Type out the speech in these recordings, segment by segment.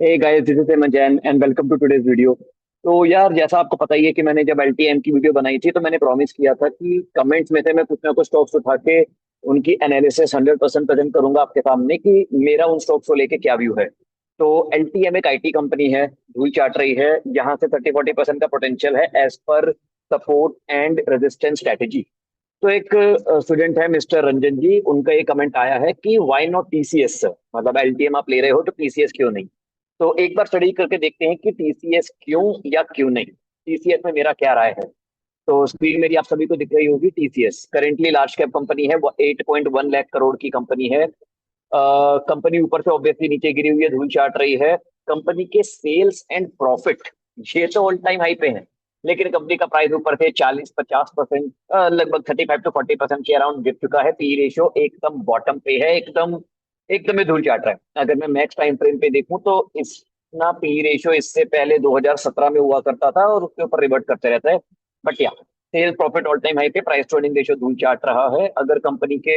Hey guys, this is Jain and welcome to today's video. तो यार, जैसा आपको पता ही है कि मैंने जब एलटीएम की वीडियो बनाई थी तो मैंने प्रॉमिस किया था कि कमेंट्स में से मैं कुछ ना कुछ स्टॉक्स उठा के उनकी एनालिसिस 100% प्रेजेंट करूंगा आपके सामने कि मेरा उन स्टॉक्स को लेके क्या व्यू है। तो एलटीएम एक आईटी कंपनी है, धूल चाट रही है। यहाँ से 30-40% का पोटेंशियल है as per support and resistance strategy. तो एक स्टूडेंट है मिस्टर रंजन जी, उनका ये कमेंट आया है कि व्हाई नॉट टीसीएस, मतलब एलटीएम आप ले रहे हो तो टीसीएस क्यों नहीं। तो एक बार स्टडी करके देखते हैं कि टीसीएस क्यों या क्यों नहीं, टीसीएस में मेरा क्या राय है। तो स्क्रीन मेरी आप सभी को दिख रही होगी। TCS currently large cap company है, वो 8.1 लाख करोड़ की कंपनी है। कंपनी ऊपर से ऑब्वियसली नीचे गिरी हुई है, धूल चाट रही है। कंपनी के सेल्स एंड प्रॉफिट ये तो ऑल टाइम हाई पे है, लेकिन कंपनी का प्राइस ऊपर से 40-50%, लगभग 35-40% के अराउंड गिर चुका है। पी रेशियो एकदम बॉटम पे है, एकदम एकदम ही धूल चाट रहा है। अगर मैं मैक्स टाइम फ्रेम पे देखूं तो इस ना पी रेशियो इससे पहले 2017 में हुआ करता था और उसके ऊपर रिवर्ट करते रहता है। बट या sale profit all time high पे, प्राइस टू अर्निंग रेशियो धूल चाट रहा है। अगर कंपनी के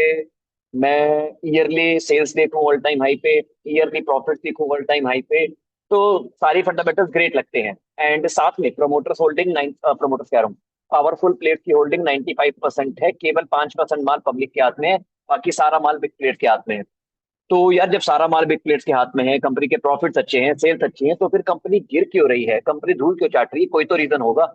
मैं ईयरली सेल्स देखूं ऑल टाइम हाई पे, ईयरली प्रॉफिट देखूं ऑल टाइम हाई पे, तो सारी फंडामेंटल्स ग्रेट लगते हैं। एंड साथ में प्रोमोटर्स होल्डिंग नाइन, प्रोमोटर्स कह रहा हूँ, पावरफुल प्लेट की होल्डिंग 95% है। केवल 5% माल पब्लिक के हाथ में है, बाकी सारा माल बिग प्लेट के हाथ में है। तो यार, जब सारा माल बिग प्लेट्स के हाथ में है, कंपनी के प्रॉफिट्स अच्छे हैं, सेल्स अच्छी हैं, तो फिर कंपनी गिर क्यों रही है, कंपनी धूल क्यों चाट रही है? कोई तो रीजन होगा।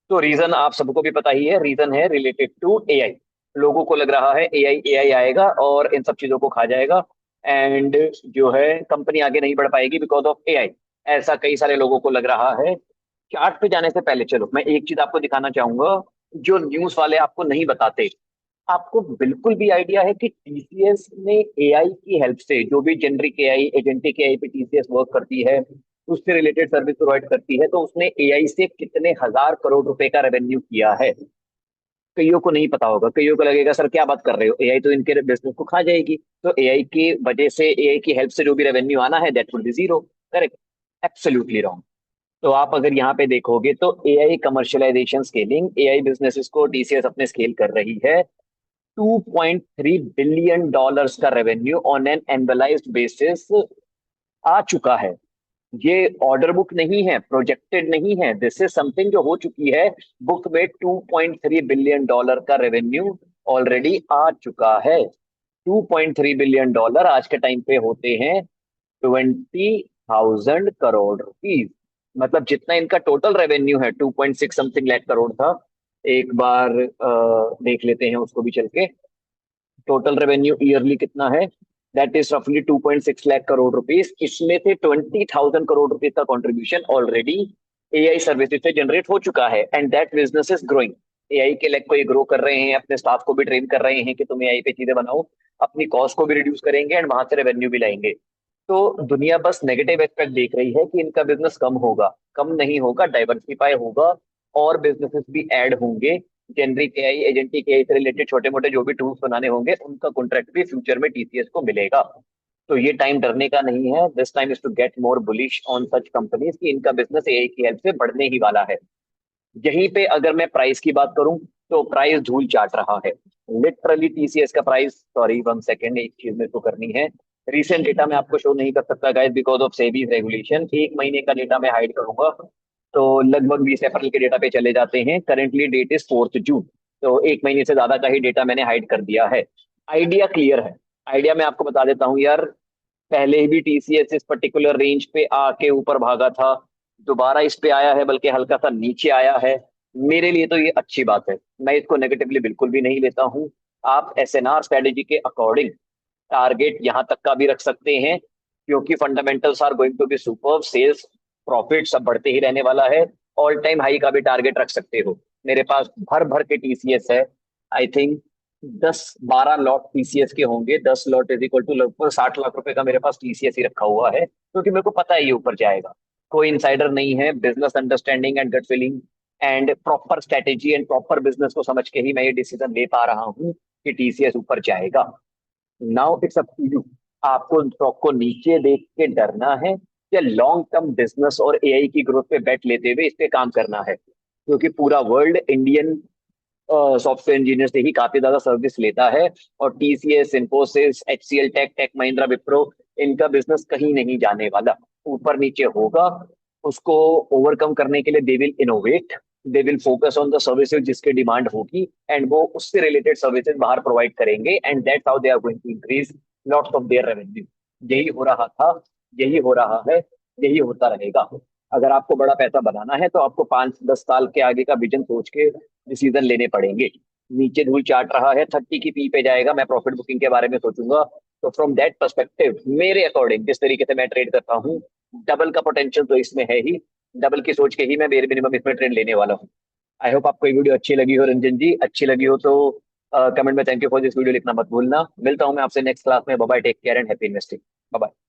तो रीजन आप सबको भी पता ही है, रीजन है रिलेटेड टू एआई। लोगों को लग रहा है एआई एआई आएगा और इन सब चीजों को खा जाएगा, एंड जो है कंपनी आगे नहीं बढ़ पाएगी बिकॉज ऑफ एआई। ऐसा कई सारे लोगों को लग रहा है। चार्ट पे जाने से पहले चलो मैं एक चीज आपको दिखाना चाहूंगा जो न्यूज वाले आपको नहीं बताते। आपको बिल्कुल भी आइडिया है कि टीसीएस ने एआई की हेल्प से, जो भी जेनरिक एआई एजेंटिक एआई पे टीसीएस वर्क करती है, उससे रिलेटेड सर्विस प्रोवाइड करती है, तो उसने एआई से कितने हजार करोड़ रुपए का रेवेन्यू किया है? कईयों को नहीं पता होगा, कईयों को लगेगा सर क्या बात कर रहे हो, एआई तो इनके बिजनेस को खा जाएगी। तो एआई की वजह से, एआई की हेल्प से जो भी रेवेन्यू आना है that would be zero. Correct? Absolutely wrong. तो आप अगर यहाँ पे देखोगे तो AI commercialisation scaling, AI businesses को टीसीएस अपने स्केल कर रही है। 2.3 बिलियन डॉलर्स का revenue on an annualised basis आ चुका है। ये ऑर्डर बुक नहीं है, प्रोजेक्टेड नहीं है, दिस इज समथिंग जो हो चुकी है। बुक में 2.3 बिलियन डॉलर का रेवेन्यू ऑलरेडी आ चुका है। 2.3 बिलियन डॉलर आज के टाइम पे होते हैं 20,000 करोड़ रुपीज। मतलब जितना इनका टोटल रेवेन्यू है, 2.6 समथिंग लाख करोड़ था। एक बार देख लेते हैं उसको भी चल के। टोटल रेवेन्यू ईयरली कितना है? दैट इज रफली 2.6 लाख करोड़ रुपीज। इसमें से 20,000 करोड़ रुपीज का कंट्रीब्यूशन ऑलरेडी एआई सर्विसेज से जनरेट हो चुका है, and that business is growing. AI के लेग को ये ग्रो कर रहे हैं, अपने स्टाफ को भी ट्रेन कर रहे हैं कि तुम एआई पे चीजें बनाओ, अपनी कॉस्ट को भी रिड्यूस करेंगे एंड वहां से रेवेन्यू भी लाएंगे। तो दुनिया बस नेगेटिव एस्पेक्ट देख रही है कि इनका बिजनेस कम होगा, कम नहीं होगा, डाइवर्सिफाई होगा, और बिजनेसेस भी ऐड होंगे। जेनरिक एआई एजेंटिक एआई से रिलेटेड छोटे मोटे जो भी टूल्स बनाने होंगे, उनका कॉन्ट्रैक्ट भी फ्यूचर में टीसीएस को मिलेगा। तो ये टाइम डरने का नहीं है, this time is to get more bullish on such companies कि इनका बिजनेस एआई की हेल्प से बढ़ने ही वाला है। यहीं पे अगर मैं प्राइस की बात करूं तो प्राइस धूल चाट रहा है। लिटरली टीसीएस का प्राइस, सॉरी वन सेकेंड, एक चीज मेरे को करनी है। रिसेंट डेटा मैं आपको शो नहीं कर सकता guys because of SEBI's regulation. एक महीने का डेटा मैं हाइड करूंगा, तो लगभग 20 अप्रैल के डेटा पे चले जाते हैं। करेंटली डेट इज 4 जून, तो एक महीने से ज्यादा का ही डेटा मैंने हाइड कर दिया है। आइडिया क्लियर है। आइडिया मैं आपको बता देता हूँ यार। पहले भी टीसीएस इस पर्टिकुलर रेंज पे आके ऊपर भागा था, दोबारा इस पे आया है, बल्कि हल्का सा नीचे आया है। मेरे लिए तो ये अच्छी बात है, मैं इसको नेगेटिवली बिल्कुल भी नहीं लेता हूँ। आप एसएनआर स्ट्रेटेजी के अकॉर्डिंग टारगेट यहां तक का भी रख सकते हैं, क्योंकि fundamentals are going to be super. Sales profit सब बढ़ते ही रहने वाला है। ऑल टाइम हाई का भी टारगेट रख सकते हो। मेरे पास भर भर के टीसीएस है। आई थिंक 10-12 लॉट टीसीएस के होंगे। 10 लॉट इज इक्वल टू लगभग 60 लाख रुपए का मेरे पास टीसीएस ही रखा हुआ है, क्योंकि मेरे को पता है ये ऊपर जाएगा। कोई इनसाइडर नहीं है, business understanding and gut feeling and proper strategy and proper business को समझ के ही मैं ये डिसीजन ले पा रहा हूँ कि टीसीएस ऊपर जाएगा। Now it's up to you. आपको स्टॉक को नीचे देख के डरना है या लॉन्ग टर्म बिजनेस और एआई की ग्रोथ पे बेट लेते हुए इस पे काम करना है? क्योंकि पूरा वर्ल्ड इंडियन सॉफ्टवेयर इंजीनियर से ही काफी ज्यादा सर्विस लेता है, और TCS, Infosys, HCL tech, tech Mahindra, Wipro, इनका बिजनेस कहीं नहीं जाने वाला। ऊपर नीचे होगा, उसको ओवरकम करने के लिए they will innovate, they will focus on the services जिसकी डिमांड होगी, एंड वो उससे रिलेटेड सर्विसेज बाहर प्रोवाइड करेंगे, and that's how they are going to increase lots of their revenue. यही हो रहा था, यही हो रहा है, यही होता रहेगा। अगर आपको बड़ा पैसा बनाना है तो आपको 5-10 साल के आगे का विजन सोच के डिसीजन लेने पड़ेंगे। नीचे धूल चाट रहा है, 30 की पी पे जाएगा, मैं प्रॉफिट बुकिंग के बारे में सोचूंगा। तो फ्रॉम दैट पर्सपेक्टिव मेरे अकॉर्डिंग जिस तरीके से मैं ट्रेड करता हूँ, डबल का पोटेंशियल तो इसमें है ही। डबल की सोच के ही मैं बेर मिनिमम इसमें ट्रेड लेने वाला हूँ। आई होप आपको ये वीडियो अच्छी लगी हो रंजन जी। अच्छी लगी हो तो कमेंट में thank you for this video लिखना मत भूलना। मिलता हूँ मैं आपसे नेक्स्ट क्लास में। Bye bye, take care and happy investing. Bye bye.